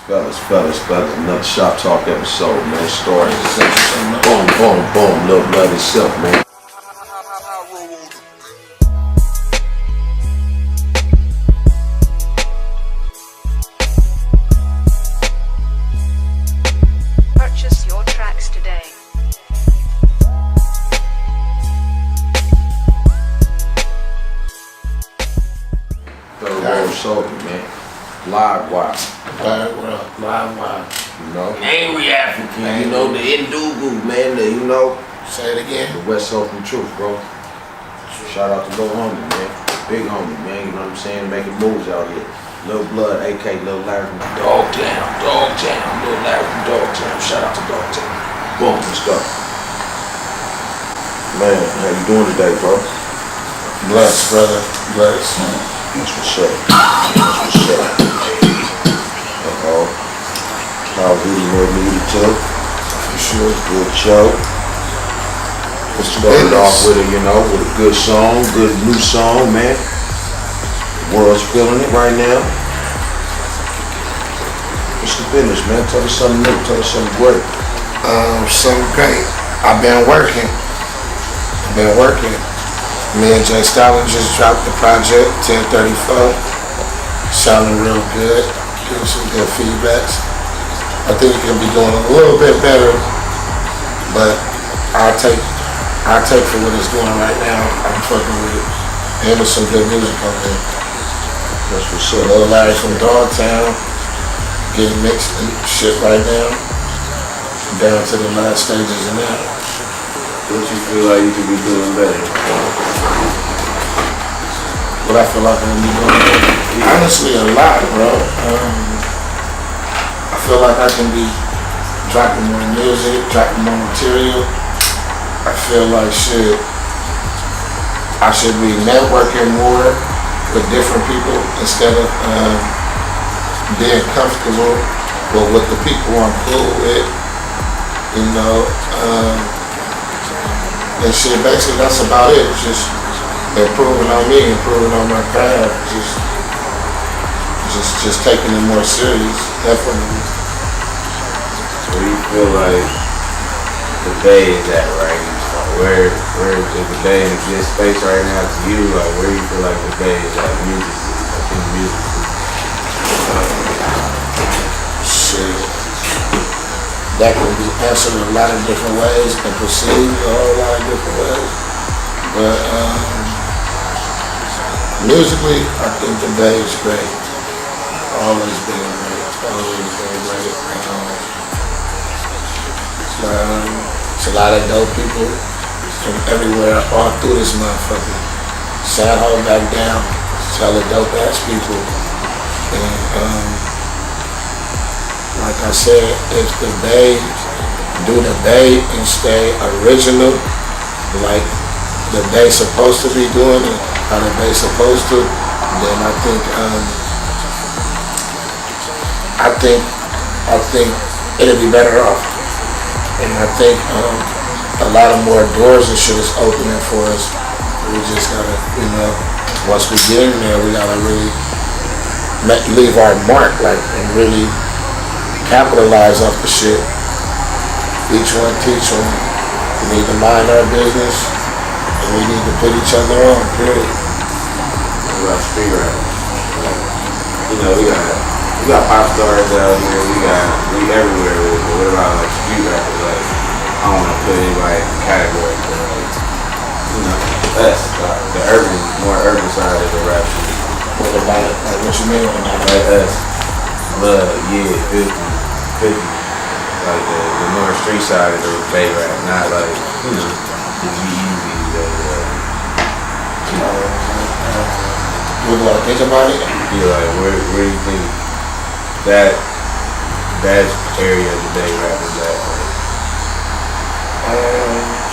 Fellas, another Shop Talk episode, man. Stories. Boom, boom, boom. Lil Blood itself, man. Purchase your tracks today. Third World Soldier, man. Live wire. Live wire. You know? Angry African, you know, the Indugu, man, Say it again. the West Oakland Truth, bro. Shout out to Lil Homie, man. Big homie, man, you know what I'm saying? Making moves out here. Lil Blood, AK Lil Larry from Dogtown. Lil Larry from Dogtown. Shout out to Dogtown. Boom, let's go. Man, how you doing today, bro? Bless, brother. Bless. That's what's up. How we needed to. For sure. Good show. Let's start it off with a good song, good new song, man. The world's feeling it right now. What's the business, man? Tell us something new, tell us something great. Something great. I've been working. Me and Jay Stalin just dropped the project, 1034. Sounding real good. Getting some good feedbacks. I think it can be doing a little bit better, but I'll take for what it's doing right now. I'm fucking with it. And there's some good music on there. That's what's up. Lil Larry from Dogtown, getting mixed and shit right now. Down to the last stages of that. What you feel like you could be doing better? What I feel like I'm gonna be doing better? Honestly, a lot, bro. I feel like I can be dropping more music, dropping more material. I feel like I should be networking more with different people instead of being comfortable with what the people I'm cool with, and shit. Basically, that's about it. Just improving on me, improving on my craft, just taking it more serious, definitely. Where you feel like the Bay is at right now? Where is the Bay in a good space right now to you? Like where you feel like the Bay is at musically, like in musically? Shit. That can be answered in a lot of different ways and perceived a whole lot of different ways. But musically, I think the Bay is great. Always been great. It's a lot of dope people from everywhere, all through this motherfucker. Sad Ho back down, it's hella dope ass people. And like I said, if the Bay do the Bay and stay original, like the Bay supposed to be doing it, how the Bay supposed to, then I think it'll be better off. And I think a lot of more doors and shit is opening for us. We just gotta, once we get in there, we gotta really leave our mark, and really capitalize off the shit. Each one teach one. We need to mind our business, and we need to put each other on, period. What about street rap? We got pop stars out here, we everywhere with it, but what about like street rappers? Like, I don't want to put anybody in the category, but us, the more urban side of the rap shit. What about it? Like, what you mean about Like us, Blood, yeah, 50, like the more street side of the Bay rap, not like, the G-Eazy, What do I think about it? yeah, like where do you think that area of the Bay rap is at?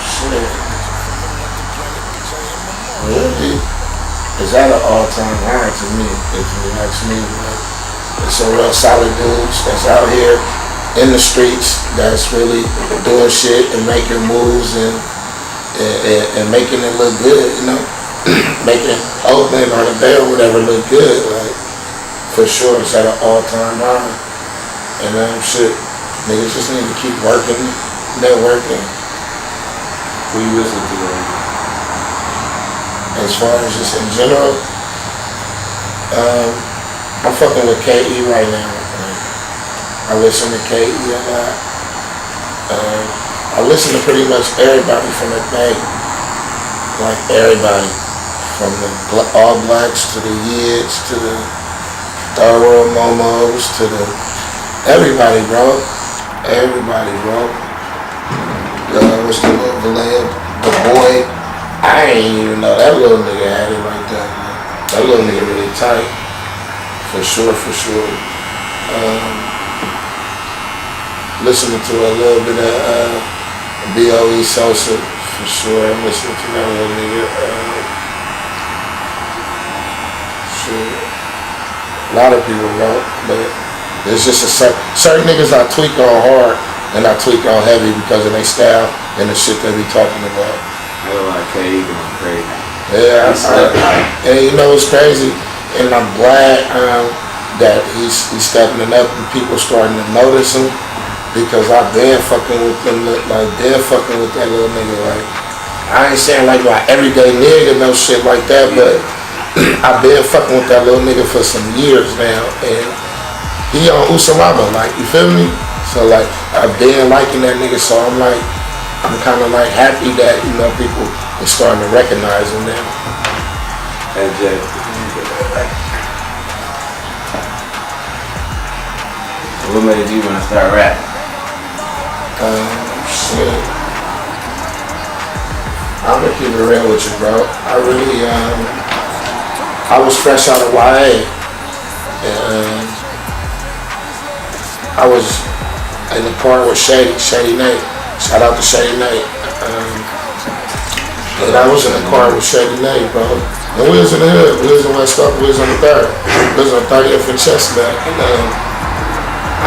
Shit. Really? It's at an all-time high to me, if you ask me. It's a real solid dudes that's out here in the streets that's really doing shit and making moves and making it look good, making Oakland or the Bay or whatever look good. Like, for sure, it's at an all-time high. And shit, niggas just need to keep working, networking. Who you listen to right now? As far as just in general, I'm fucking with KE right now. I listen to KE a lot. I listen to pretty much everybody from the Bay. Like everybody. From the All Blacks to the Yids to the Third World Momos to the everybody, bro. Everybody, bro. What's the little Vallejo? The boy. I ain't even know that little nigga had it like that, man. That little nigga really tight. For sure, for sure. Listening to a little bit of B.O.E. Sosa, for sure. I'm listening to that little nigga. Shit. A lot of people know, but there's just a certain niggas I tweak on hard and I tweak on heavy because of their style and the shit they be talking about. I feel like KE going crazy. Yeah, and you know it's crazy, and I'm glad that he's stepping it up and people starting to notice him because I've been fucking with them, like been fucking with that little nigga. Like I ain't saying like my everyday nigga no shit like that, but I've been fucking with that little nigga for some years now, and he on Usalama, like you feel me? So like I've been liking that nigga, so I'm kind of like happy that, you know, people are starting to recognize him now. Hey, Jay. What made you want to start rapping? Shit. I'm gonna keep it real with you, bro. I really, I was fresh out of YA, and I was in the car with Shady Nate. Shout out to Shady Nate. And I was in the car with Shady Nate, bro. And we was in the hood. We was in West Oak. We was on the 3rd. We was on 30th and Chestnut. And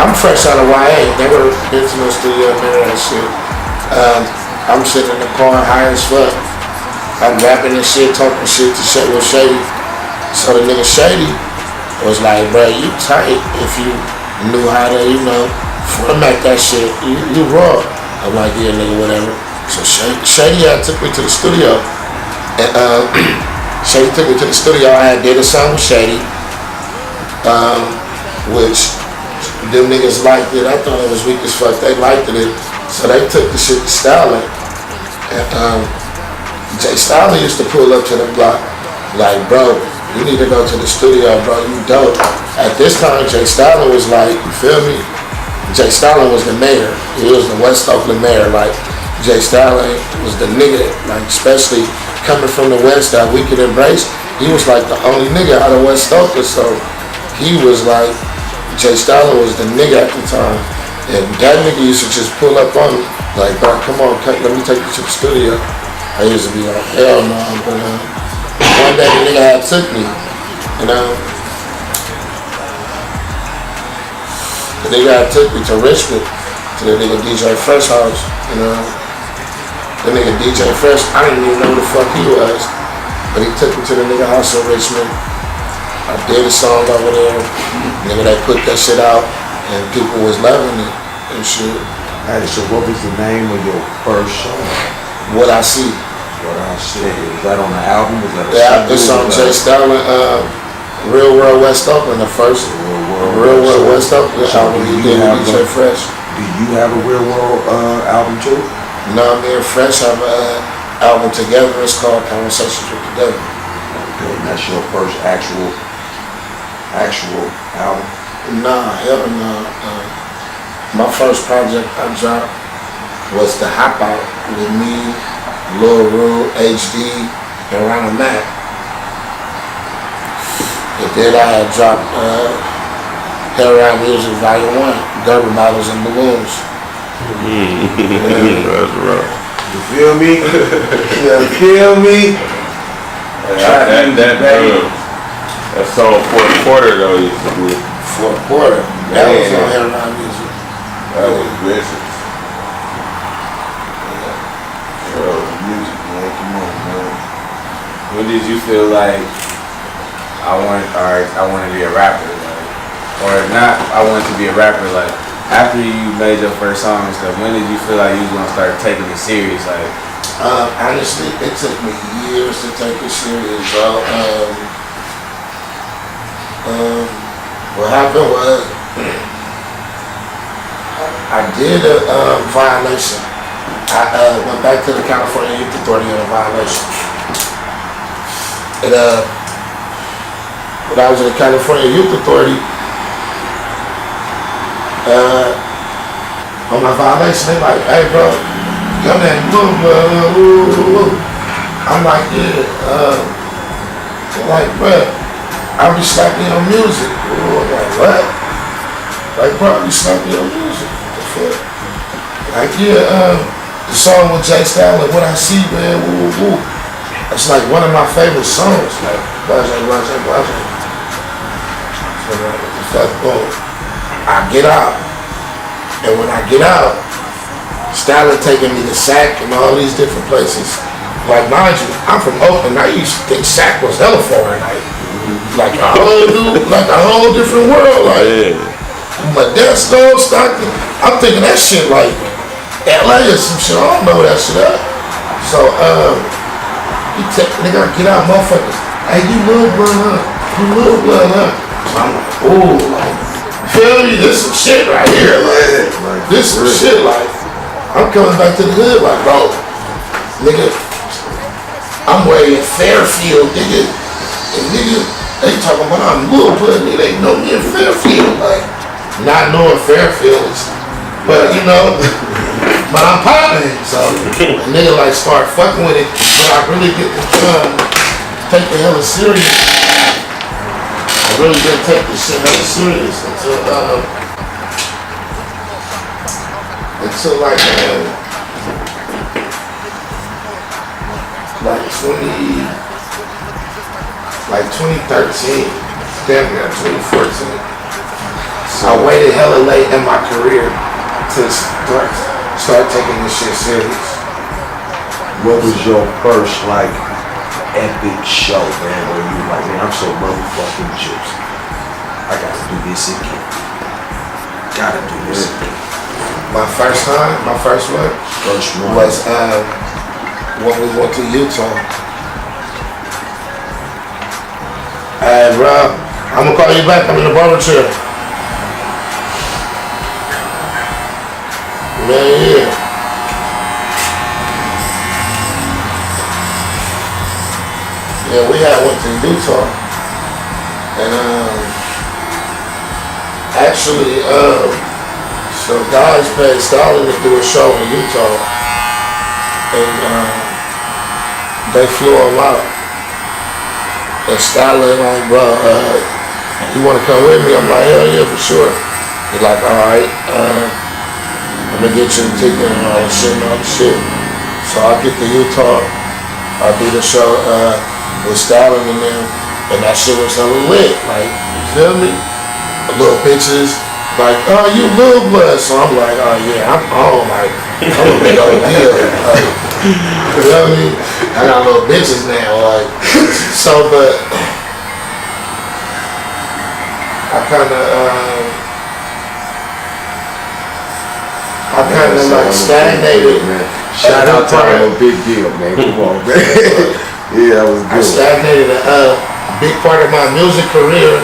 I'm fresh out of YA. Never been to no studio, none of that shit. I'm sitting in the car high as fuck. I'm rapping and shit, talking shit to Shady. So the nigga Shady was like, bro, you tight if you knew how to, you know, format that shit. You raw. I'm like, yeah, nigga, whatever. So Shady took me to the studio. And Shady took me to the studio. I had did a song with Shady, which them niggas liked it. I thought it was weak as fuck. They liked it. So they took the shit to Stalin. And Jay Stalin used to pull up to the block like, bro, you need to go to the studio, bro, you dope. At this time, Jay Stalin was like, you feel me? Jay Stalin was the mayor. He was the West Oakland mayor. Like, Jay Stalin was the nigga, like, especially coming from the West that we could embrace. He was like the only nigga out of West Oakland. So he was like, Jay Stalin was the nigga at the time. And that nigga used to just pull up on me, like, bro, come on, let me take you to the studio. I used to be like, hell no, but one day the nigga had took me, you know. The nigga had took me to Richmond, to the nigga DJ Fresh house, you know. The nigga DJ Fresh, I didn't even know who the fuck he was, but he took me to the nigga house in Richmond. I did a song over there, nigga, they put that shit out, and people was loving it and shit. Hey, so what was the name of your first song? What I See. What I See. Was that on the album? Was that a Yeah, single? it's on Jay Stalin, Real World West Oakland, the first Real World West Oakland album he did with DJ Fresh. Do you have a Real World album too? No, me and Fresh have an album together. It's called Conversations with the Devil. Okay, and that's your first actual album? Nah, hell no. My first project I dropped was The Hop Out with me, Lil Rule, HD, and Ronald Mack. And then I had dropped Hair Around Music Volume 1, Gerber Bottles and Balloons. That's rough. You feel me? You feel me? That song Fourth Quarter though used to be. Fourth Quarter. That was on Hair Around Music. That was vicious. Music, man. Come on, man. When did you feel like I want to be a rapper? Like, or not, I wanted to be a rapper. Like after you made your first song and stuff, when did you feel like you was gonna start taking it serious? Like Honestly, it took me years to take it serious, bro. What happened was I did a violation. I went back to the California Youth Authority on a violation. And when I was in the California Youth Authority, on my violation, they like, hey bro, your name Blue Blood. I'm like, yeah. They're like, bro, I be slapping your music. Ooh, I'm like, what? Like, bro, I be slapping your music. What the fuck? Like, yeah, the song with Jay Style, like, What I See, man, woo, woo, woo. It's like one of my favorite songs. Like, blase. So, like, what the fuck, boom. I get out. And when I get out, Style taking me to SAC and all these different places. Like, mind you, I'm from Oakland. I used to think SAC was hella foreign. Like a whole different world. Like, Modesto, Stockton. I'm thinking that shit like LA or some shit. I don't know that shit up. So, they gotta get out, motherfuckers. Hey, you little blood, huh? You little blood, huh? So I'm like, ooh, like, feel me? This some shit right here, like this some shit, like, I'm coming back to the hood, like, bro, nigga, I'm way in Fairfield, nigga, and nigga, they talking about I'm little blood, nigga, they know me in Fairfield, like, not knowing Fairfield, but you know, but I'm popping, so a nigga like start fucking with it, but I really get to take the hella serious. I really didn't take this shit hella serious until like 2013, damn near 2014. I waited hella late in my career to start taking this shit serious. What was your first like epic show, man, where you like, man, I'm so motherfucking juiced. I gotta do this again. Gotta do this again. My first one was when we went to Utah. Hey, Rob, I'm gonna call you back. I'm in the barber chair. Man, yeah. Yeah, we had went to Utah, and actually, so guys paid Stalin to do a show in Utah, and they flew him out. And Stalin like, bro, you want to come with me? I'm like, hell yeah, for sure. He's like, all right, I'm gonna get you the ticket and all that shit and all the shit. So I get to Utah, I do the show with Stalin and them, and that shit was hella lit. Like, you feel me? The little bitches, like, oh, you little blood. So I'm like, oh yeah, I'm on, like, I'm a big old deal. Like, you feel me? I got little bitches now, like, so, but I kinda like stagnated. Shout out to a big deal, man. Come on, man. Yeah, that was good. I stagnated a big part of my music career,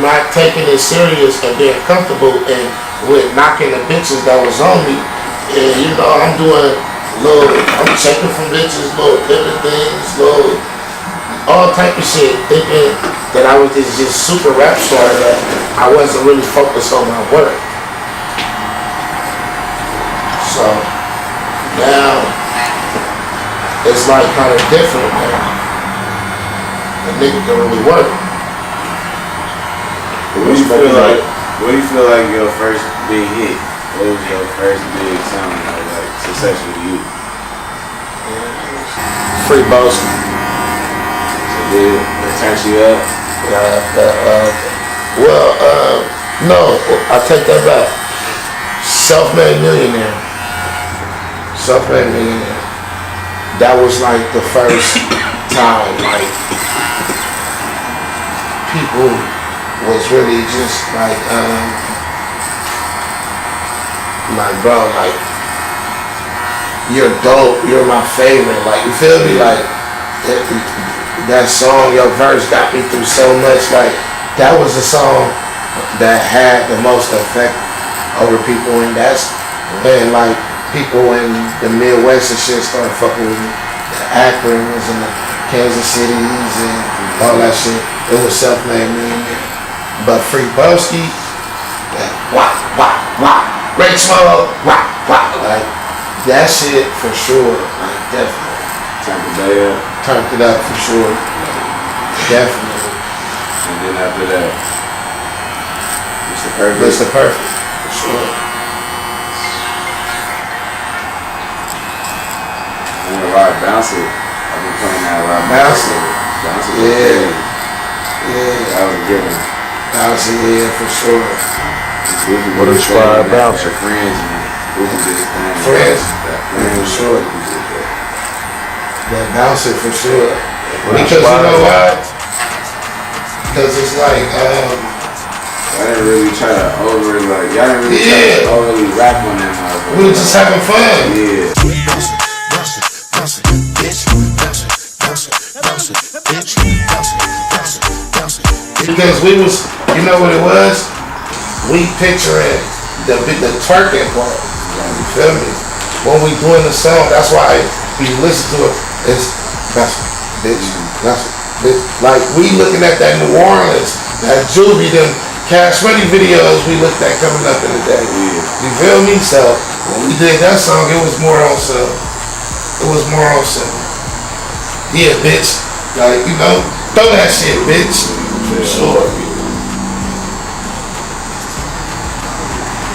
not taking it serious and being comfortable and with knocking the bitches that was on me. And you know, I'm checking from bitches, little different things, all type of shit, thinking that I was this just super rap star that I wasn't really focused on my work. So now it's like kind of different now. The nigga can really work. What do you feel like your first big hit? What was your first big song that was like successful to you? Free Boston. So did it turn you up? No, I take that back. Self-made millionaire. Self-made millionaire. That was like the first time, like, people was really just like bro, like you're dope, you're my favorite, like you feel me, like that song, your verse got me through so much, like that was the song that had the most effect over people, and that's when like people in the Midwest and shit started fucking with me, the Akrons and the Kansas Cities and all that shit. It was self-made movement. But Free Broski, that wah, wah, wah, Great Smoke, wah, wah, like that shit for sure, like definitely. Turned it up for sure, definitely. And then after that, Mr. Perfect. Mr. Perfect, for sure. And the Rock Bounce It. I've been playing that Rock Bounce It. Bounce It. Yeah. That was a good one. Bounce It, yeah, for sure. What inspired Bounce It? Friends, man. Goofy did his thing. Friends. That For sure. Goofy did that. That Bounce It for sure. Because you inspired know why? Because it's like, I didn't really try to like, y'all didn't really try to overly rap on that motherfucker. we were just having fun. Yeah. Because we was, you know what it was? We picturing the twerking part. You feel me? When we doing the song, that's why we listen to it. It's that's bitch, that's bitch. Like we looking at that New Orleans, that Juvie, them Cash Money videos we looked at coming up in the day. You feel me? So when we did that song, it was more on some. It was more on some. Yeah, bitch. Like, you know, throw that shit, bitch. For sure.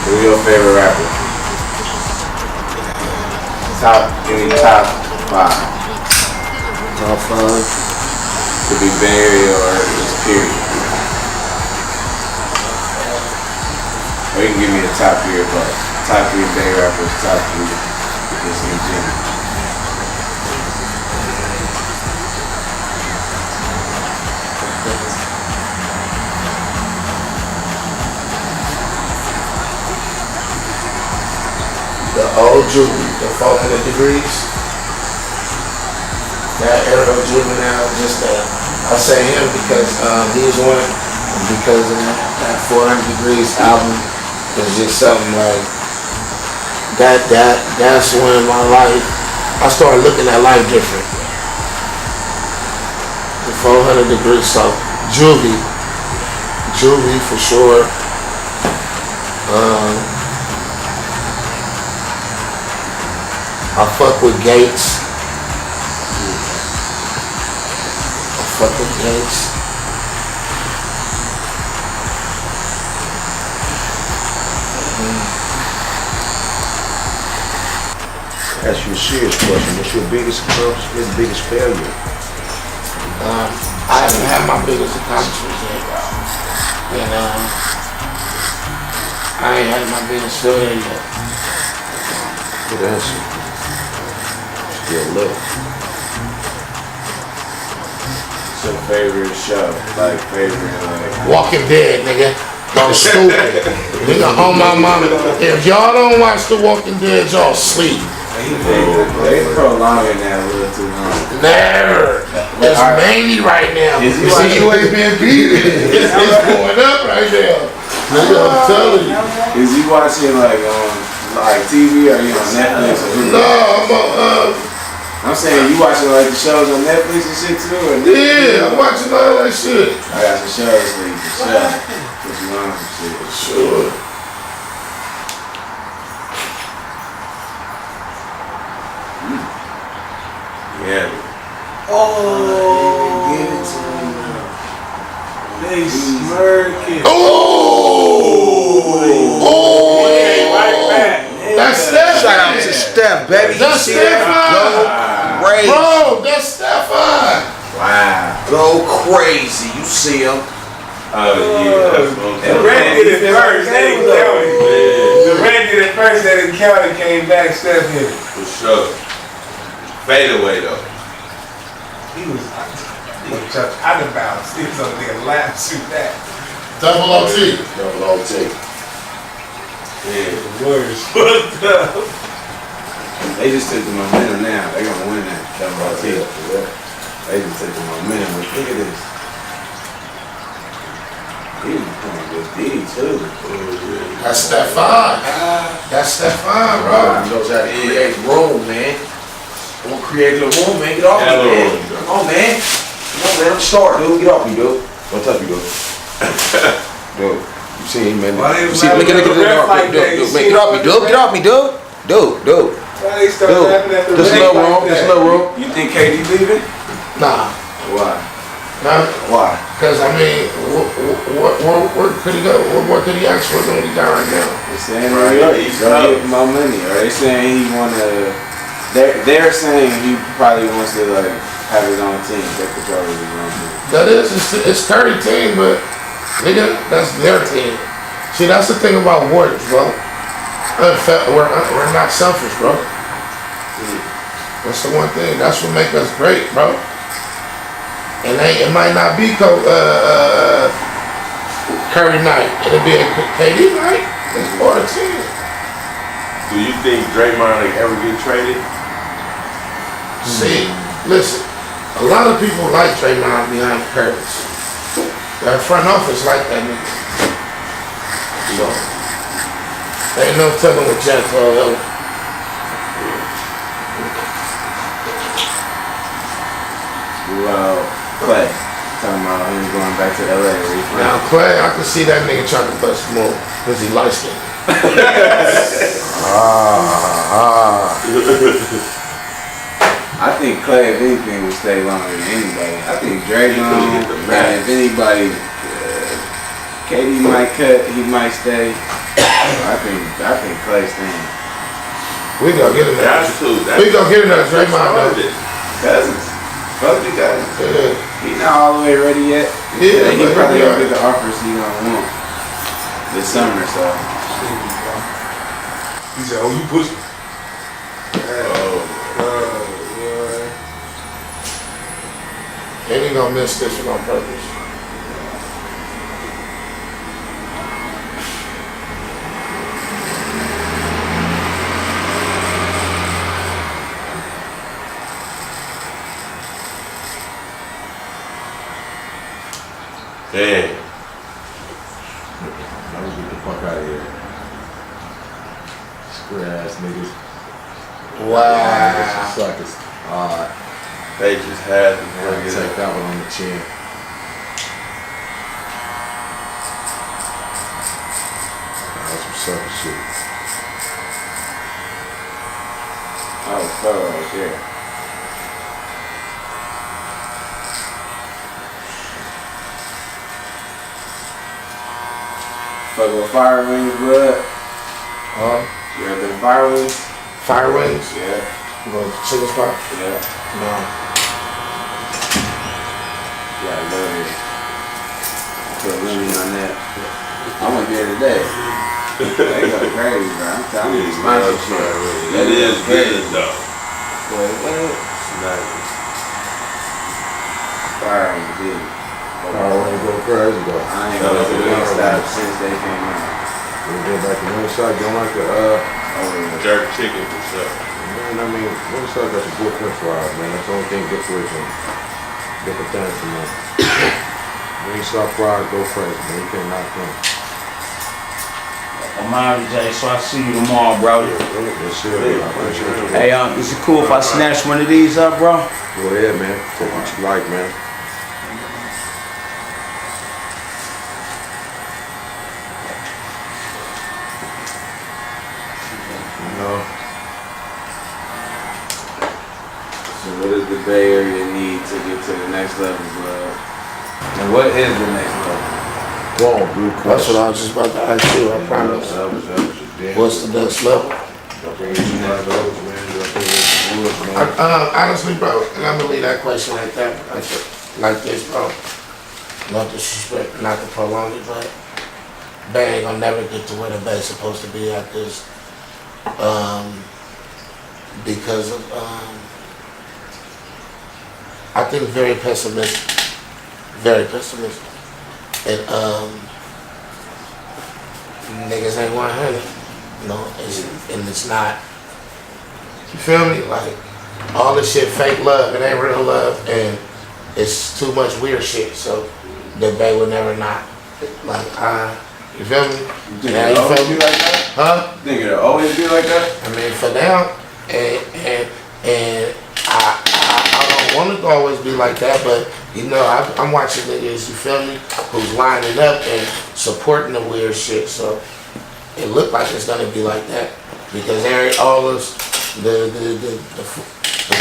Who's your favorite rapper? Give me top 5. Top 5. Could be Bay Area or just period. Or you can give me a top 3 of both. Top 3 Bay rappers, top 3 just in general. The old Juvie, the 400 degrees. That era of Juvenile, just that. I say him because he was one, because of that 400 degrees album was just something like that's when my life, I started looking at life different. The 400 degrees, so Juvie for sure. I fuck with Gates. I fuck with Gates. Ask you a serious question. What's your biggest accomplishment, biggest failure? I haven't had my biggest accomplishment yet, bro. And I ain't had my biggest failure yet. Good answer. Still live. What's your favorite show? Like favorite, Walking Dead, nigga. Y'all stupid. Nigga, on my mama. If y'all don't watch The Walking Dead, y'all sleep. They prolonging that a little too long. Never. It's mainly right now. Is he You see, you ain't been beating. It's going up right now. Nigga, I'm telling you. Is you watching like on like TV or you on Netflix or who? No, I'm on, I'm saying you watching like the shows on Netflix and shit too? Or yeah, I'm watching all that shit. I got some shows for you for sure. Put you on some shit. Sure. Yeah. Oh, Give it to me now. they smirking. Oh, Right back. that's Steph. Shout out to Steph, baby. That's You see that? Stefan. Go crazy. Bro, that's Stefan. Wow. Go crazy. You see him. Oh yeah. The Red did it first, they didn't count it. The Red did it first, they didn't count it, came back, Steph hit it. For sure. Fade away though. He was out of bounds. He was on there lap shoot that. Double OT. Double OT. Yeah, worse. Fucked up. They just took the momentum now. They're gonna win that double OT. They just took the momentum. Look at this. He was playing good D too. That's that five. That's that five, bro. He knows how to create room, man. I'm gonna create a little room, man. Get off me, man. Come on, man. Come on, man. I'm start, dude. Get off me, dude. Don't touch me, dude. Dude. You see him, man. Why they You see, look at laughing at the ref like that? You dude. see Get off me, him dude. Get off me, dude. Dude. Why they start Dude. laughing at the Just a ref little like room. that? Just a little room. You think KD leaving? Nah. Why? Nah. Why? Because, I mean, where could he go? What could he ask for than what he got right now? They're saying New York, he's gonna give him more money. Or they saying he wanna. They're saying he probably wants to like have his own team, take control of his own team. That is, it's Curry team, but nigga, that's their team. See, that's the thing about Warriors, bro. We're not selfish, bro. That's the one thing. That's what makes us great, bro. And it might not be Curry night. It'll be a KD night. It's for a team. Do you think Draymond will ever get traded? See, listen. A lot of people like Draymond behind the curtains. That front office like that nigga. So, ain't no telling what Jack Paul. Well, Clay talking about him going back to LA. Now Clay, I can see that nigga trying to bust more because he light skinned. I think Clay, if anything, will stay longer than anybody. I think Draymond, man, if anybody, KD might cut, he might stay. I think Clay staying. We gonna get in there. That's true. We gonna get in there, Draymond though. Cousins. Both the cousins. Yeah. He not all the way ready yet. Yeah, He but probably he'll gonna be get the offers he gonna want this summer, so. He said, "Oh, you pussy." And he gonna miss this one on purpose. Damn. Let me get the fuck out of here. Square ass niggas. Wow. Suckers. Alright. They just had to I'm gonna bring it take up. that one on the chin. That's some sucker shit. Oh, fellow right there. Fuck with fire wings, blood. You got them fire wings? Fire wings. Yeah, You go to chicken spot? yeah. No. Yeah, I love it. Put a lemon on that. I went there today. They go crazy, bro. I'm telling you, sponsorship. That is good though. What? Nice. Fire wings, dude. I want to go crazy though. I ain't going to the Wingstop since they came out. We go back to Wingstop, don't like the Jerk chicken for sure. man, I mean, Wingstop got the good french fries, man. That's the only thing different from different things from them. Wingstop fries go crazy, man. You can't knock them. I'm out of Jay, so I see you tomorrow, bro. Yes, sir. I appreciate you. Hey, is it cool if I snatch one of these up, bro? Go ahead, man. Take what you like, man. You know, So what does the Bay Area need to get to the next level, bro? And what is the next level? go on, Blue That's what I was just about to ask you, I promise. What's the next level? Honestly, bro, and I'm gonna leave that question like that, like this, bro. No disrespect, not to prolong it, but Bay ain't gonna never get to where the Bay's supposed to be at this, because of, I think very pessimistic, and, niggas ain't 100. You know, and it's not. You feel me? Like, all this shit fake love, it ain't real love, and it's too much weird shit, so the Bay will never not. Like, you feel me? You think it'll always be like that? Huh? You think it'll always be like that? I mean, for now, and I don't want it to always be like that, but you know, I'm watching niggas, you feel me, who's lining up and supporting the weird shit, so it look like it's gonna be like that, because all us, the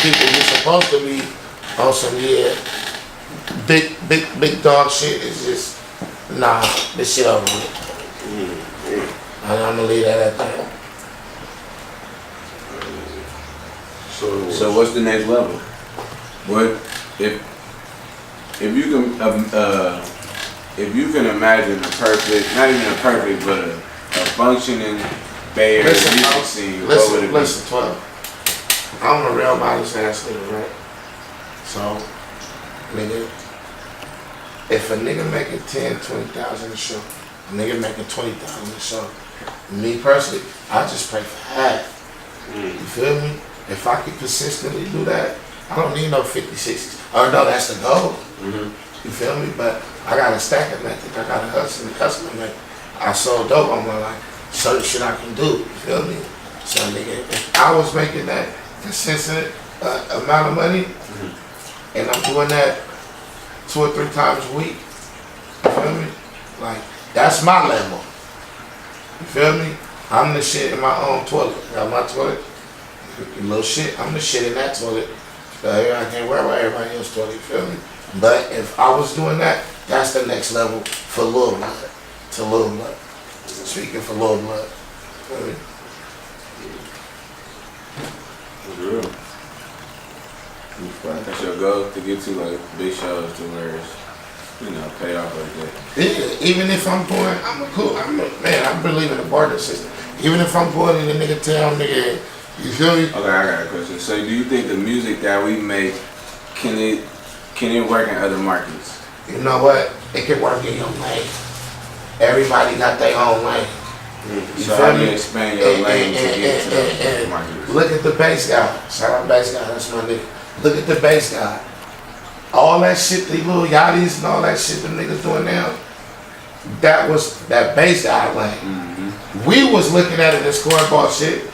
people who's supposed to be on some big dog shit is just, nah, this shit over with. I'm gonna leave that at that. So what's the next level? What if you can imagine a perfect, not even a perfect, but a functioning Bay Area music scene, what would it be? Listen, 12. I'm a real modest ass nigga, right? So, nigga, if a nigga making 10, 20,000 a show, a nigga making 20,000 a show, me personally, I just pay for half. You feel me? If I can consistently do that, I don't need no 50, 60s. Or no, that's the goal. You feel me? But I got a stacking method. I got a hustling method. I sold dope on my life. Certain shit I can do. You feel me? So nigga, if I was making that consistent amount of money, and I'm doing that 2 or 3 times a week, you feel me? Like, that's my level. You feel me? I'm the shit in my own toilet. I got my toilet. You little shit, I'm the shit in that toilet. I can't worry about everybody else's toilet, you feel me? But if I was doing that, that's the next level for Lil Blood. To Lil Blood. Speaking for Lil Blood. Feel me? That's your goal, to get to like big shows to where it's, you know, pay off like that. Yeah, even if I'm going, I believe in the barter system. Even if I'm going in the nigga town, nigga, you feel me? Okay, I got a question. So do you think the music that we make, can it work in other markets? You know what? It can work in your lane. Everybody got their own lane. You So feel how do you me? expand your lane to get to those markets? Look at the bass guy. Shout out bass guy, that's my nigga. Look at the bass guy. All that shit, the little yachties and all that shit them niggas doing now, that was that bass guy lane. We was looking at it as cornball shit.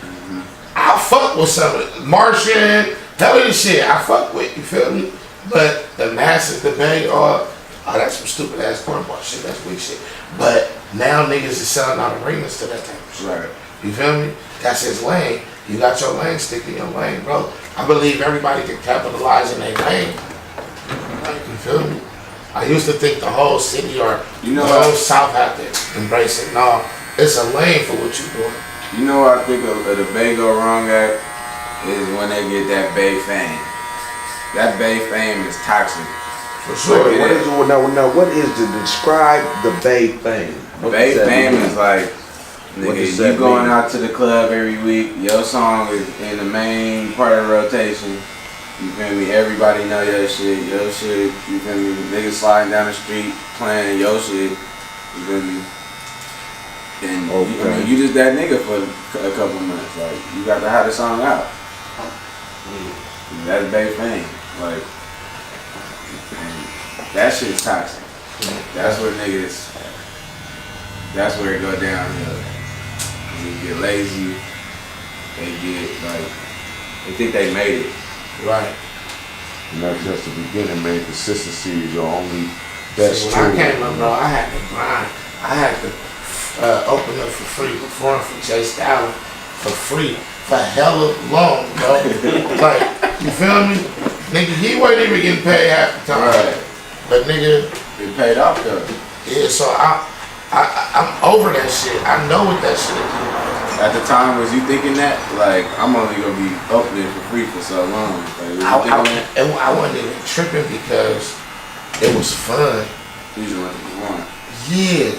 I fuck with some of it. Martian, hell of this shit I fuck with, you feel me? But the masses, the Bay, oh, that's some stupid ass cornball shit, that's weak shit. But now niggas is selling out arenas to that type of shit. Right. You feel me? That's his lane. You got your lane, stick in your lane, bro. I believe everybody can capitalize in their lane. Like, you feel me? I used to think the whole city or the whole South had to embrace it. No, it's a lane for what you doing. You know what I think of the Bay go wrong at is when they get that Bay fame. That Bay fame is toxic. For sure. What is to describe the Bay fame? What Bay does that fame mean? is like, What nigga, does that you going mean? out to the club every week, your song is in the main part of the rotation. You feel me? Everybody know your shit, you feel me? Niggas sliding down the street playing your shit, you feel me? And you just that nigga for a couple months. Like, you got to have the song out. That's Bay fame. Like, that shit's toxic. That's where niggas, that's where it go downhill. You get lazy, they get like, they think they made it. Right. And that's just the beginning, man. Consistency is your only best When I tool. came up, bro, I had to grind. I had to open up for free, perform for Jay Stalin for free for hella long, bro. Like, you feel me? Nigga, he wasn't even getting paid half the time. Right. But nigga, It paid off though. yeah, so I'm over that shit. I know what that shit is. At the time, was you thinking that? Like, I'm only gonna be opening for free for so long. Like, was you thinking that? I wasn't even tripping because it was fun. You just wanted to perform. Yeah,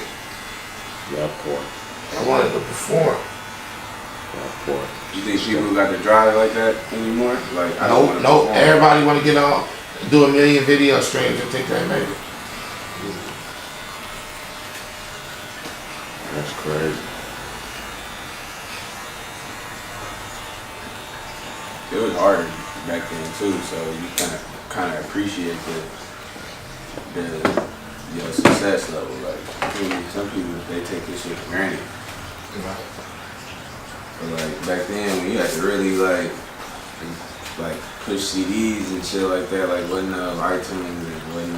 Yeah, poor. I wanted to perform. You think people got to drive like that anymore? Like, I don't want to No, perform. everybody want to get on, do a million video streams and think they made it. That's crazy. it was harder back then too. So you kind of appreciate the success level. Like some people they take this shit for granted. But like back then when you had to really like push CDs and shit like that, like wasn't iTunes and wasn't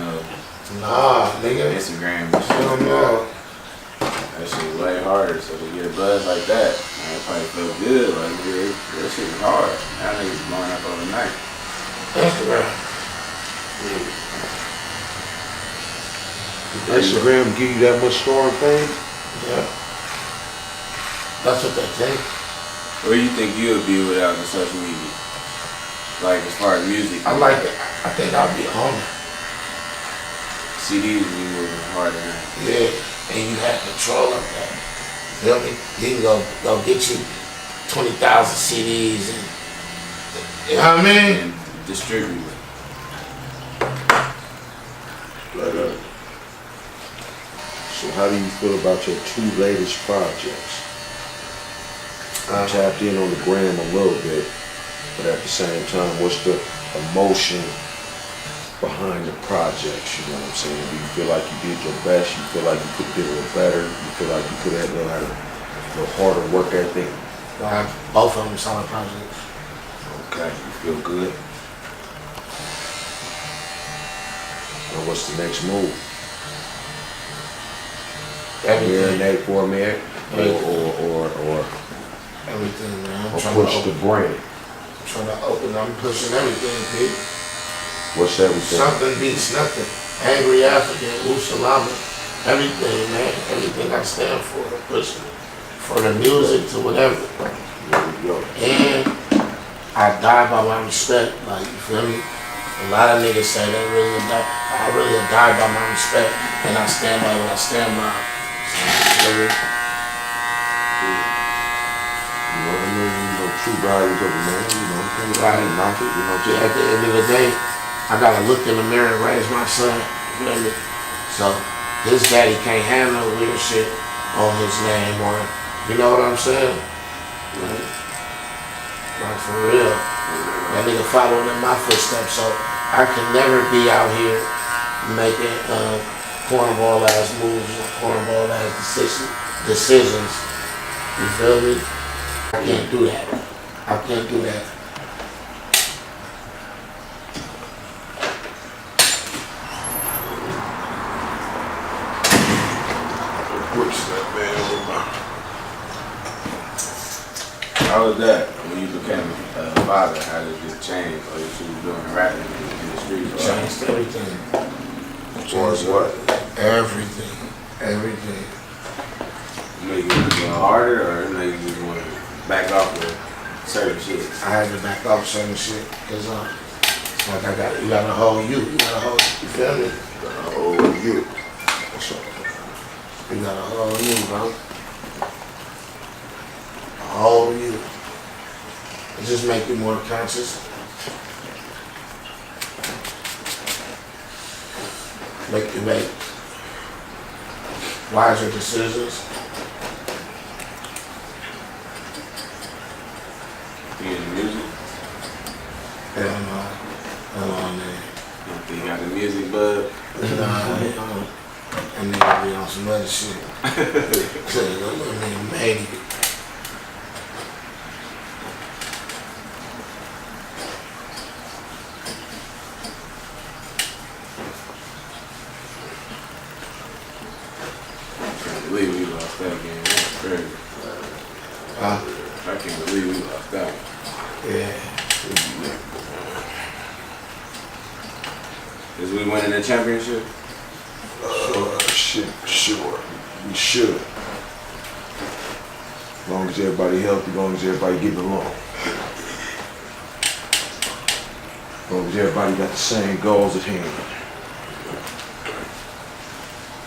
Nah, nigga. Instagram and shit Hell like no. that shit was way harder. So to get a buzz like that, man, it probably felt good. Like nigga, that shit was hard. Now niggas blowing up overnight. Instagram. Instagram give you that much story fame? Yeah. That's what they think. Where you think you would be without the social media? Like as far as music, I like it. I think I'll be on it. CDs be moving harder. Huh? Yeah. And you have control of that. Feel me? You can go get you 20,000 CDs and you know what I mean? And distribute it. So how do you feel about your 2 latest projects? I tapped in on the gram a little bit, but at the same time, what's the emotion behind the projects? You know what I'm saying? Do you feel like you did your best? You feel like you could do a little better? You feel like you could have had a little harder work ethic? Both of them solid projects. Okay, you feel good? Now what's the next move? Everything. Marinate for a minute? Or Everything, man. or push the brand? I'm trying to open, I'm pushing everything, Pete. What's everything? Something beats nothing. Angry African, Usalama, everything, man. Everything I stand for, I'm pushing it. From the music to whatever. There we go. And I die by my respect, like, you feel me? A lot of niggas say they really die. I really die by my respect, and I stand by what I stand by. So, you feel me? You know what I mean? You know, true values of a man, you know, Right. mounted, you know, Yeah, at the end of the day, I gotta look in the mirror and raise my son. You feel me? So his daddy can't have no weird shit on his name or, you know what I'm saying? Like for real. That nigga following in my footsteps, so I can never be out here making cornball ass moves or cornball ass decisions. You feel me? I can't do that. I can't do that. push that man over. How was that when you became a father? How did it change? Or you was doing rapping in the streets? Or Changed everything. Changed what? Everything. Everything. make you go harder, or make you just want to back off with certain shit? I had to back off certain shit because it's like you got a whole you got a whole, you feel me? Oh, you. What's up? You got a whole you, bro. A whole you. It just make you more conscious. Make you make wiser decisions. You in the music? Hell no. Hell no, man. You got the music bud? Nah, that nigga be on some other shit. So, that little nigga made it. I can't believe we lost that game. That's crazy. Huh? I can't believe we lost that one. Yeah. Is we winning the championship? Shit, sure. We should. As long as everybody healthy, as long as everybody getting along. As long as everybody got the same goals at hand.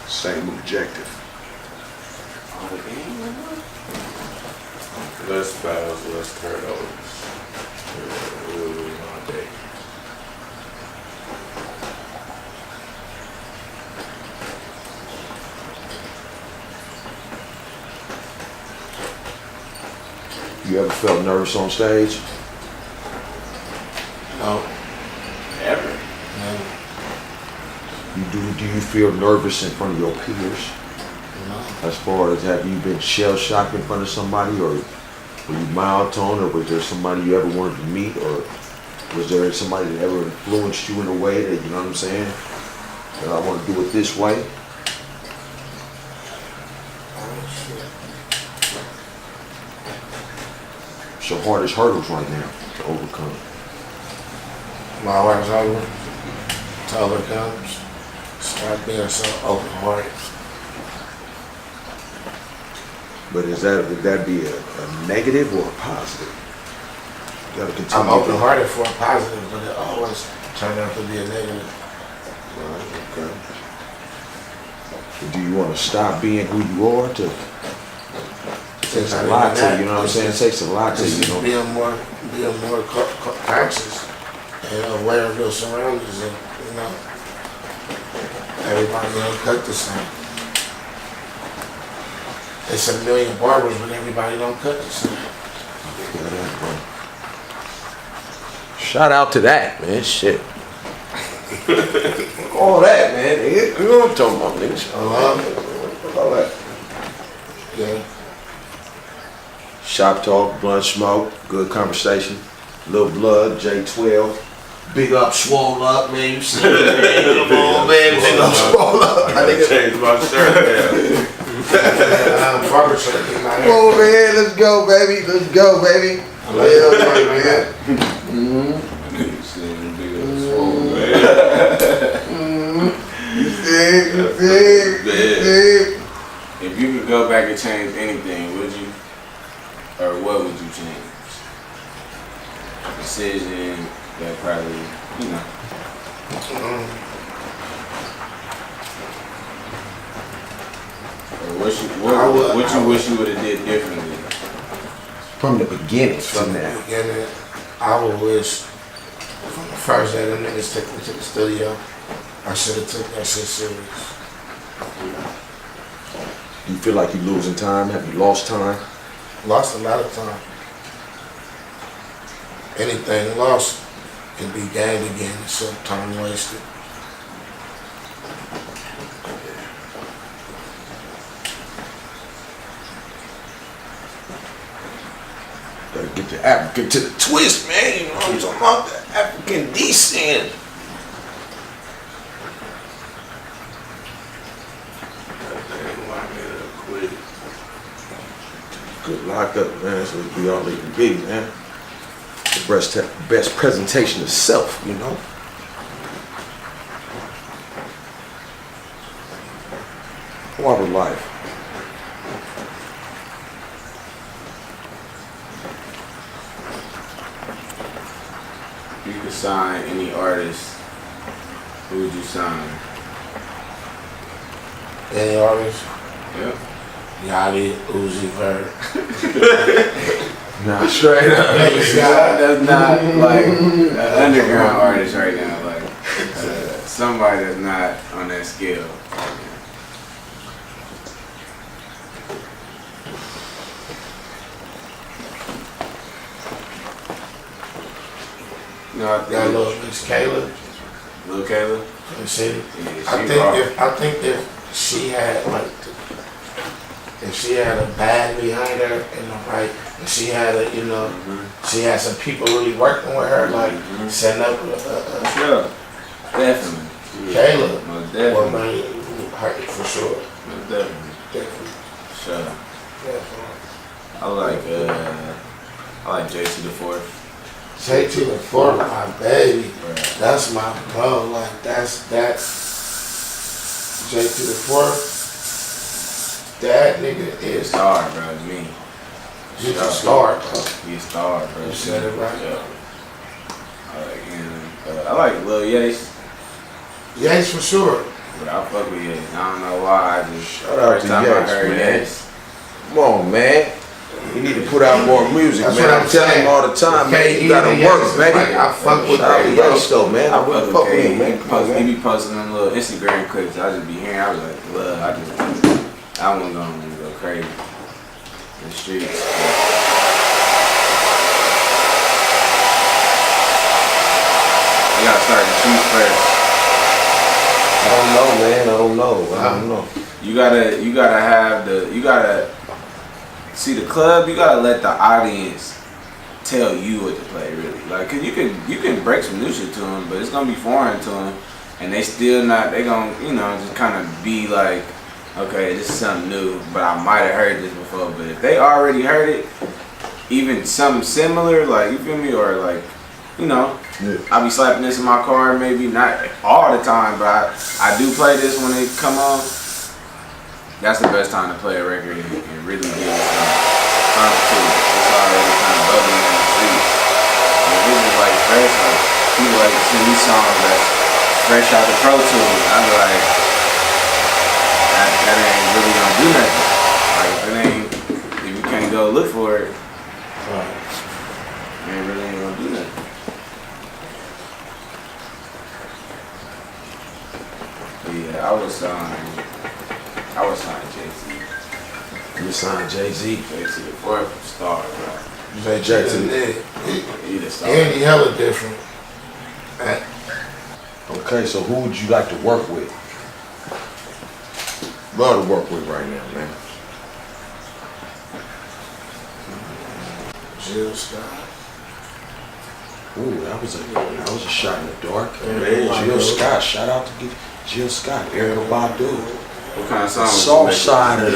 Same objective. Less fouls, less turnovers. We'll win all day. You ever felt nervous on stage? No. Ever. No. Do you feel nervous in front of your peers? No. As far as have you been shell shocked in front of somebody, or were you mild tone, or was there somebody you ever wanted to meet, or was there somebody that ever influenced you in a way that, you know what I'm saying, that I want to do it this way? What's your hardest hurdles right now to overcome? My wife's over. Tell her comes. Start being so open-hearted. But would that be a negative or a positive? You gotta continue. I'm open-hearted for a positive, but it always turned out to be a negative. Right, okay. Do you want to stop being who you are? It takes a lot to, you know what I'm saying? It takes a lot to, you know. Being more conscious and aware of your surroundings, and you know, everybody don't cut the same. It's a million barbers, but everybody don't cut the same. Shout out to that, man. Shit. All that, man. You know what I'm talking about, niggas. All that. Yeah. Shop talk, blunt smoke, good conversation. Lil Blood, J12. Big up, swole up, man. You see me, man. Come on, man. Big up, swole up. I think Change my shirt. Barber shirt in my Come hair. on, man. Let's go, baby. Let's go, baby. If you could go back and change anything, would you? Or what would you change? A decision that probably, you know. Or what you wish you would have did differently? From the beginning to From the now. beginning, I would wish from the first day them niggas took me to the studio, I should have took that shit serious. Do you feel like you're losing time? Have you lost time? Lost a lot of time. Anything lost can be gained again, so time wasted. Gotta get the African to the twist, man. You know what I'm talking about? The African descent. Good lockup, man. So we all they can be, man. The best presentation of self, you know. What a life. You could sign any artist, who would you sign? Any artist? Yep. Yachty, Uzi Vert. Nah, straight up. That's not like an underground artist right now. Like somebody that's not on that scale. No, I That think little Miss Kayla. Lil Kayla. You see? Yeah, I think if she had like, if she had a bag behind her and the right, and she had a, you know, she had some people really working with her, like setting up Sure. Definitely. Kayla. Most Well, definitely. man, her for sure. Most definitely. Definitely. Sure. Definitely. I like J to the fourth. J to the fourth, my baby. Right. That's my bro. Like that's J to the fourth. That nigga is Star, bro, to me. he's a star, bro. He's a star, bro. You said it right. Yeah. I like him. I like Lil Yates, Yes, for sure. but I fuck with Yates. I don't know why. I just Shout out first to time Yates, I heard man. Yates. Come on, man. You need to put out more music, That's man. what I'm I'm telling saying. him all the time, man. Okay, You gotta even work, Yates, baby. like, I fuck with Shout out to that, bro. Yates, though, man. I I really fuck fuck with with him, Yates. man. Come on, He man. be posting them little Instagram clips. I just be hearing. I was like, look, I want to go crazy. The streets. You gotta start the feet first. I don't know, man. I don't know. You gotta have you gotta see the club. You gotta let the audience tell you what to play, really. Like, cause you can break some new shit to them, but it's gonna be foreign to them, and they still not. They gonna just kind of be like, okay, this is something new, but I might have heard this before. But if they already heard it, even something similar, like, you feel me, or like, I'll be slapping this in my car, maybe not all the time, but I do play this when it come on. That's the best time to play a record and really get some to it. It's already kind of bubbling in the streets. And if it's just like fresh, like, people like to sing these songs that's fresh out the Pro Tools. I be like, that ain't really gonna do nothing. Like, if you can't go look for it, it really ain't gonna do nothing. But yeah, I was signed Jay-Z. You signed Jay-Z. Jay-Z, the fourth star, bro. You say Jackson He the star. and he hella different. Okay, so who would you like to work with? Love to work with right now, man. Jill Scott. Ooh, that was a shot in the dark. Yeah, Jill Scott, shout out to Jill Scott, Erykah Badu. What kind of The song? soft side of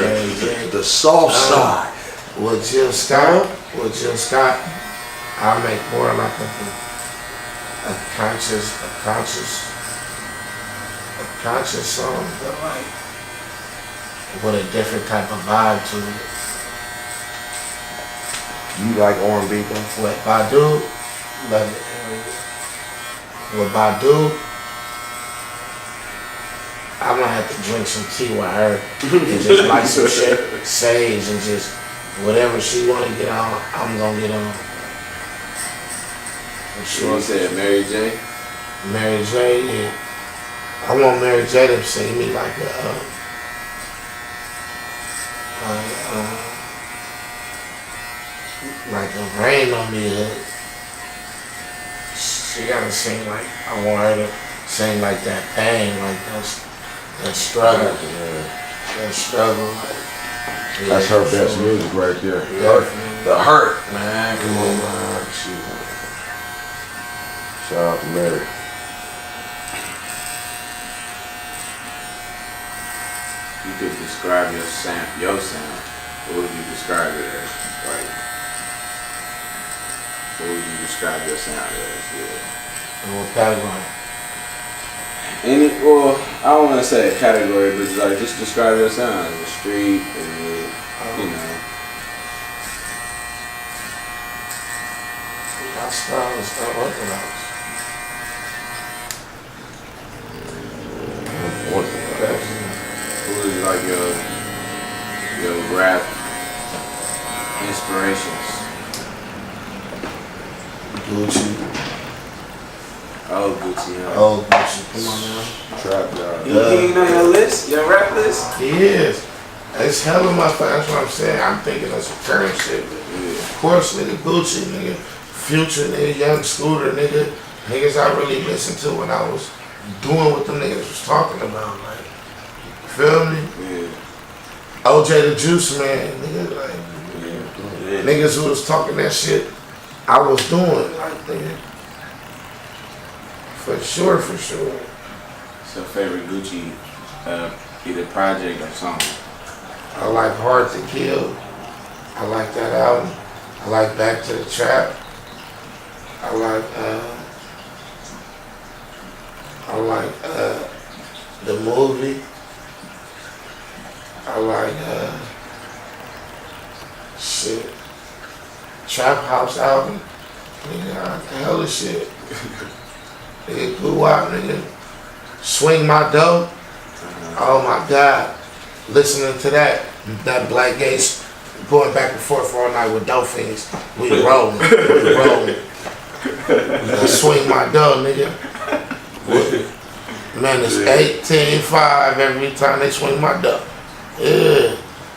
the soft side. With Jill Scott, I make more like a conscious song, but like with a different type of vibe to it. You like R&B though? With Badu, love it. With Badu, I'm gonna have to drink some tea with her and just like some shit, sage, and just whatever she wanna get on, I'm gonna get on. For sure. You said Mary J? Mary J, yeah. I want Mary J to sing me like a Rain on Me hook. She gotta sing like, I want her to sing like that pain, like that struggle. That struggle. Like, That's her best music right there. The hurt, man. Come on, man. Shout out to Mary. You could describe your sound. What would you describe it as? Like, what would you describe your sound as? Yeah. what category? I don't want to say a category, but like, just describe your sound. The street, My style is unorthodox. Who is like your rap inspirations? Gucci. Oh, Gucci, huh? Oh, Gucci. Come on now. Trap God. He ain't on your list? Your rap list? He is. It's hella my that's what I'm saying. I'm thinking of some current shit. Of course, nigga, Gucci, nigga, Future, nigga, Young Scooter, nigga, niggas I really listened to when I was doing what them niggas was talking about, like, feel me? Yeah. OJ the Juice Man, nigga, like, niggas who was talking that shit, I was doing, like, nigga. For sure. So favorite Gucci, either project or song? I like Hard to Kill. I like that album. I like Back to the Trap. I like the movie. I like shit. Trap House album. Nigga, I like the hell of shit. Nigga, Blue Wop, nigga. Swing My Dough. Oh my God. Listening to that Black Gates going back and forth all night with Dolphins. We rolling. Swing My Dough, nigga. Man, it's 18.5 every time they swing my dough.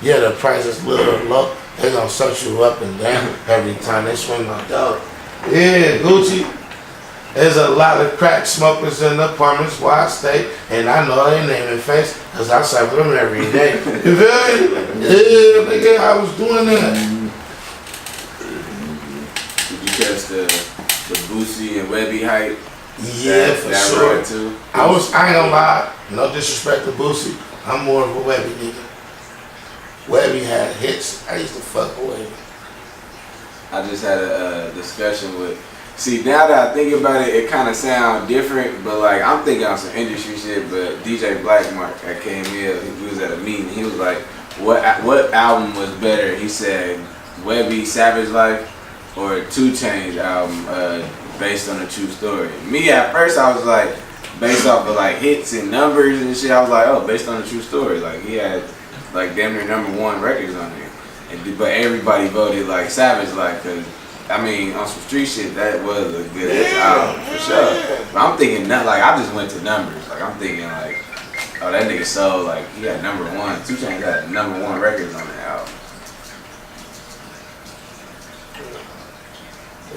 Yeah, the price is a little low. They gonna suck you up and down every time they swing my dough. Yeah, Gucci. There's a lot of crack smokers in the apartments where I stay, and I know their name and face, because I serve them every day. You feel me? Yeah, nigga, I was doing that. Did you catch the Boosie and Webby hype? Yeah, for that sure. right too? I ain't gonna lie, no disrespect to Boosie, I'm more of a Webby nigga. Webby had hits, I used to fuck with Webby. I just had a discussion with. See, now that I think about it, it kind of sounds different, but like I'm thinking on some industry shit. But DJ Blackmark, I came here, he was at a meeting. He was like, "What album was better?" He said, "Webby Savage Life or 2 Chainz album based on a true story." Me at first, I was like, based off of like hits and numbers and shit. I was like, "Oh, based on a true story." Like he had like damn near #1 records on there. But everybody voted like Savage Life, cause I mean on some street shit that was a good album for sure. But I'm thinking not like I just went to numbers. Like I'm thinking like, oh that nigga sold like he had #1. 2 Chainz had #1 records on the album.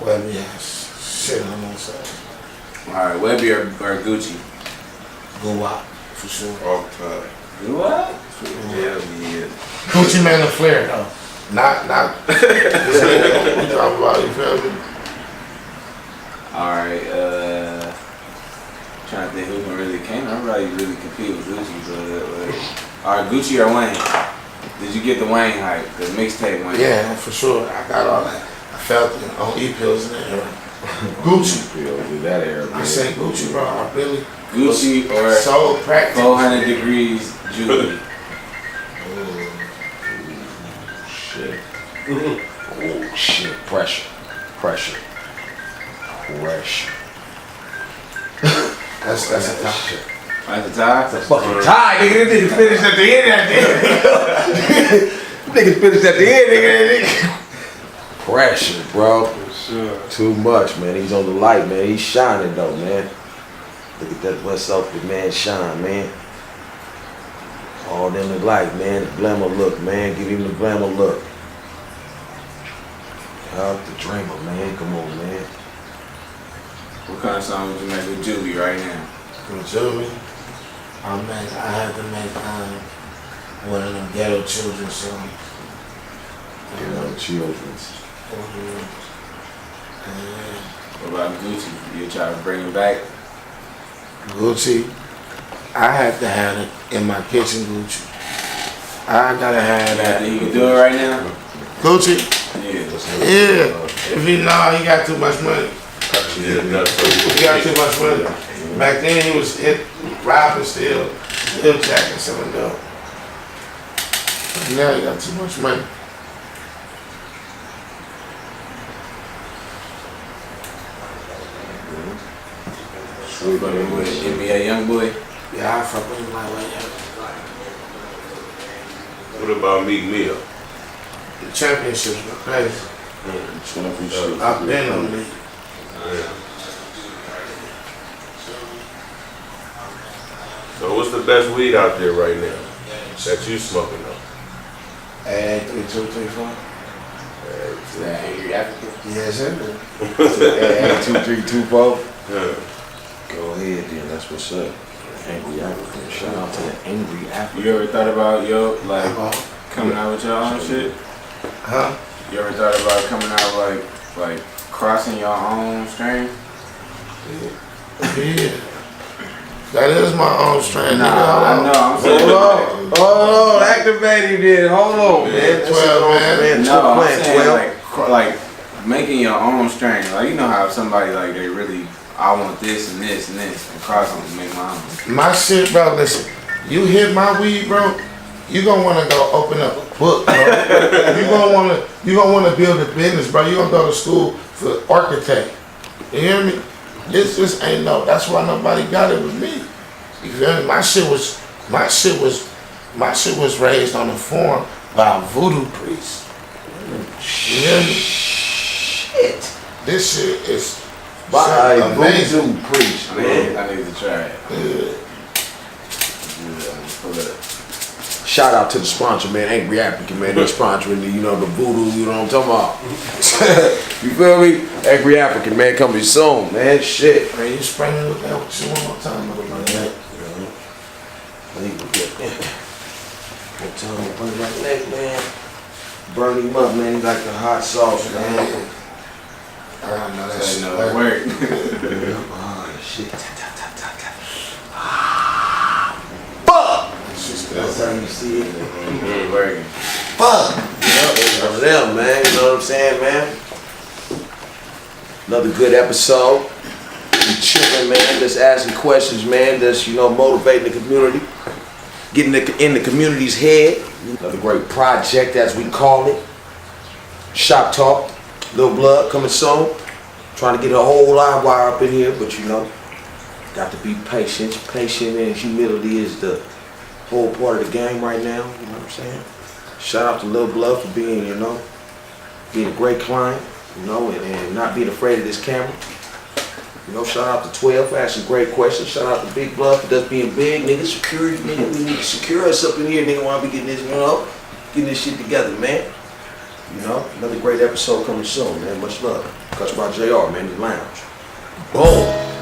Webby has shit on that side. All right, Webby or Gucci? Go out, for sure. All time. What? Yeah. Gucci Man and Flair though. Not we talking about, you feel me? All right, trying to think who can really came. Nobody really compete with Gucci, but all right, Gucci or Wayne? Did you get the Wayne hype? The mixtape Wayne? Yeah, for sure. I got all that. I felt it on E-pills in that era. Gucci. In that era, I man. say Gucci, bro. I really Gucci or so practical. 400 Degrees Julie? Shit. Oh shit. Pressure. Pressure. That's a top. At the time? Fucking tie, nigga. This nigga finished at the end. Nigga finished at the end, nigga. Pressure, bro. Too much, man. He's on the light, man. He's shining though, man. Look at that West Oakland man shine, man. All them the light, man. The glamour look, man. Give him the glamour look. Out the dreamer, man. Come on, man. What kind of song would you make with Julie right now? From Julie, I had to make one of them ghetto children songs. You know, children's. What about Gucci? You try to bring him back? Gucci, I had to have it in my kitchen, Gucci. I gotta have You that. think you can do it right now? Gucci? Yeah. Yeah. If he he got too much money. Yeah, that's what He got too much money. Back then he was robbing still jacking some of them. Now he got too much money. But with NBA Youngboy? Yeah, I fuck with him like that. What about Meek Mill? The championships were crazy. I've been on me. So what's the best weed out there right now that you smoking on? Hey, 3234. Is that Angry African? Yes, sir. 2324. Yeah. Go ahead, then. That's what's up. Angry African. Shout out to the Angry African. You ever thought about coming out with your own shit? Huh? You ever thought about coming out like crossing your own strain? Yeah. That is my own strain. Nah, I know. I'm saying. Hold on. Activate him then. Hold on, man. 12, man. No, I'm Plan saying 12. like making your own strain. Like you know how somebody like they really, I want this and this and this, and cross them to make my own. My shit, bro, listen. You hit my weed, bro, you gonna wanna go open up a book, bro. you gonna wanna build a business, bro. You gonna go to school for architect. You hear me? This just ain't that's why nobody got it with me. You feel me? My shit was raised on a farm by a voodoo priest. You hear me? Shit. This shit is By a amazing. voodoo priest, I man. need to try it. Yeah. Yeah, pull it up. Shout out to the sponsor, man, Angry African, man. They're sponsoring the, the voodoo, you know what I'm talking about. You feel me? Angry African, man, coming soon, man. Shit. Man, you spraying with that shit one more time, motherfucker. One time, put it right neck, man. Burn him up, man. He like the hot sauce, man. I know that That shit know work. it work. Oh, shit. That's how you see it. It working. Fuck! Yep, one of them, man. You know what I'm saying, man? Another good episode. We chilling, man. Just asking questions, man. Just, motivating the community. Getting in the community's head. Another great project, as we call it. Shop Talk. Lil Blood coming soon. Trying to get a whole live wire up in here, but got to be patient. Patient and humility is the whole part of the game right now, you know what I'm saying? Shout out to Lil Blood for being, being a great client, and not being afraid of this camera. Shout out to 12 for asking great questions. Shout out to Big Blood for just being big, nigga. Security, nigga. We need to secure us up in here, nigga, while we getting this, getting this shit together, man. Another great episode coming soon, man. Much love. Cuts by JR, man, the lounge. Boom.